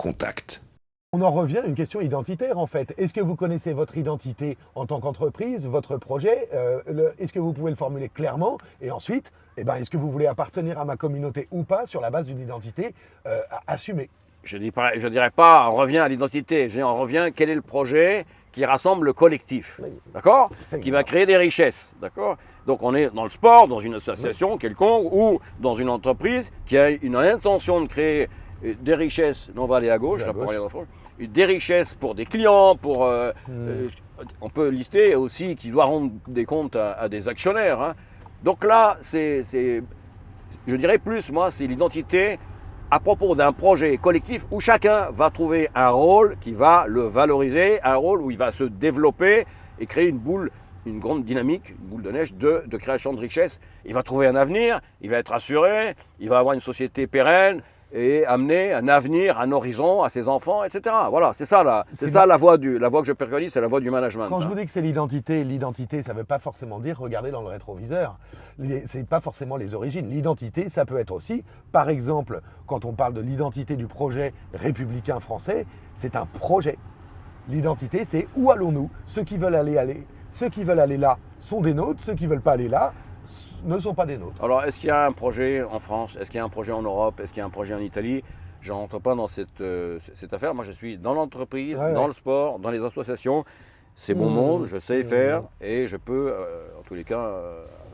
contact. On en revient à une question identitaire en fait. Est-ce que vous connaissez votre identité en tant qu'entreprise, votre projet est-ce que vous pouvez le formuler clairement? Et ensuite, est-ce que vous voulez appartenir à ma communauté ou pas sur la base d'une identité assumée? Je dirais pas on revient à l'identité, je dis on revient quel est le projet qui rassemble le collectif, d'accord? Qui va créer des richesses, d'accord? Donc on est dans le sport, dans une association quelconque ou dans une entreprise qui a une intention de créer des richesses, on va aller à gauche, là, pour aller dans le fond, des richesses pour des clients, on peut lister aussi qui doit rendre des comptes à des actionnaires, hein. Donc là, je dirais plus, moi, c'est l'identité à propos d'un projet collectif où chacun va trouver un rôle qui va le valoriser, un rôle où il va se développer et créer une grande dynamique, une boule de neige de création de richesse. Il va trouver un avenir, il va être assuré, il va avoir une société pérenne et amener un avenir, un horizon à ses enfants, etc. Voilà, c'est ça la voie que je préconise, c'est la voie du management. Quand je vous dis que c'est l'identité, ça ne veut pas forcément dire regarder dans le rétroviseur. Ce n'est pas forcément les origines. L'identité, ça peut être aussi, par exemple, quand on parle de l'identité du projet républicain français, c'est un projet. L'identité, c'est où allons-nous? Ceux qui veulent aller là sont des nôtres, ceux qui ne veulent pas aller là ne sont pas des nôtres. Alors, est-ce qu'il y a un projet en France? Est-ce qu'il y a un projet en Europe? Est-ce qu'il y a un projet en Italie? Je ne rentre pas dans cette affaire. Moi, je suis dans l'entreprise, dans le sport, dans les associations. C'est mon monde, je sais faire et je peux, en tous les cas,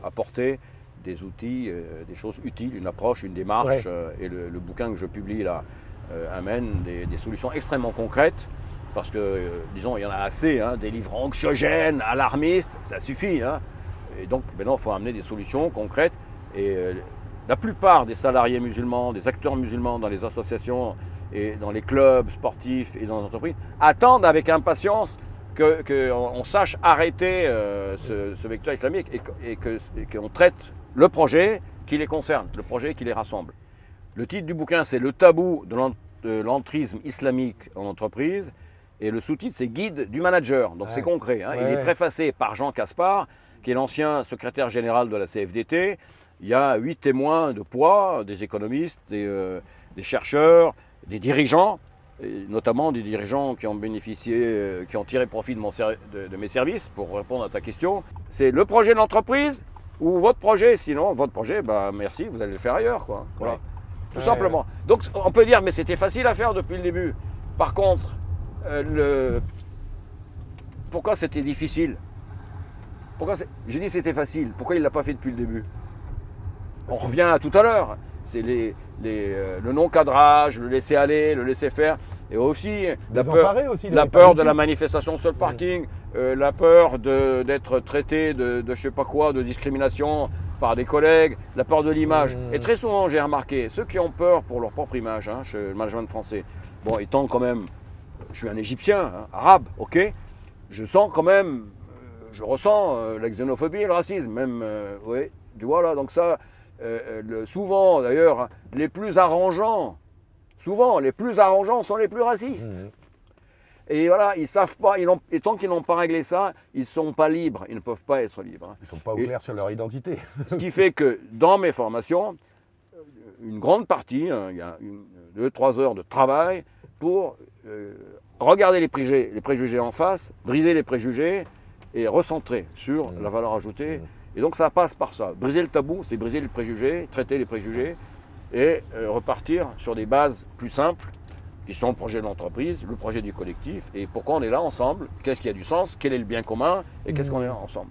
apporter des outils, des choses utiles, une approche, une démarche. Et le bouquin que je publie là amène des solutions extrêmement concrètes. Parce que, disons, il y en a assez, hein, des livres anxiogènes, alarmistes, ça suffit, hein. Et donc, maintenant, il faut amener des solutions concrètes. Et la plupart des salariés musulmans, des acteurs musulmans dans les associations et dans les clubs sportifs et dans les entreprises attendent avec impatience qu'on sache arrêter ce vecteur islamique et qu'on traite le projet qui les concerne, le projet qui les rassemble. Le titre du bouquin, c'est « Le tabou de l'entrisme islamique en entreprise ». Et le sous-titre, c'est « Guide du manager ». Donc c'est concret, hein. Il est préfacé par Jean Caspar, qui est l'ancien secrétaire général de la CFDT. Il y a 8 témoins de poids, des économistes, des chercheurs, des dirigeants, et notamment des dirigeants qui ont bénéficié, qui ont tiré profit de mes services pour répondre à ta question. C'est le projet de l'entreprise ou votre projet. Sinon, votre projet, merci, vous allez le faire ailleurs, quoi. Voilà. Tout simplement. Donc on peut dire, mais c'était facile à faire depuis le début. Par contre, pourquoi c'était difficile? J'ai dit c'était facile. Pourquoi il ne l'a pas fait depuis le début? On revient à tout à l'heure. C'est le non-cadrage, le laisser-aller, le laisser-faire. Et aussi la peur de la manifestation sur le parking, la peur d'être traité de je ne sais pas quoi, de discrimination par des collègues, la peur de l'image. Et très souvent, j'ai remarqué, ceux qui ont peur pour leur propre image, hein, chez le management français, bon, étant quand même, je suis un Égyptien, hein, arabe, ok, je sens quand même... Je ressens la xénophobie et le racisme, même, oui, tu vois là, donc ça, souvent d'ailleurs, hein, les plus arrangeants sont les plus racistes. Et voilà, ils ne savent pas, et tant qu'ils n'ont pas réglé ça, ils ne sont pas libres, ils ne peuvent pas être libres. Ils ne sont pas au clair sur leur identité. Ce qui fait que dans mes formations, une grande partie, hein, il y a 2-3 heures de travail pour regarder les préjugés en face, briser les préjugés, et recentrer sur la valeur ajoutée. Et donc ça passe par ça. Briser le tabou, c'est briser les préjugés, traiter les préjugés et repartir sur des bases plus simples qui sont le projet de l'entreprise, le projet du collectif et pourquoi on est là ensemble, qu'est-ce qui a du sens, quel est le bien commun et qu'est-ce qu'on est là ensemble.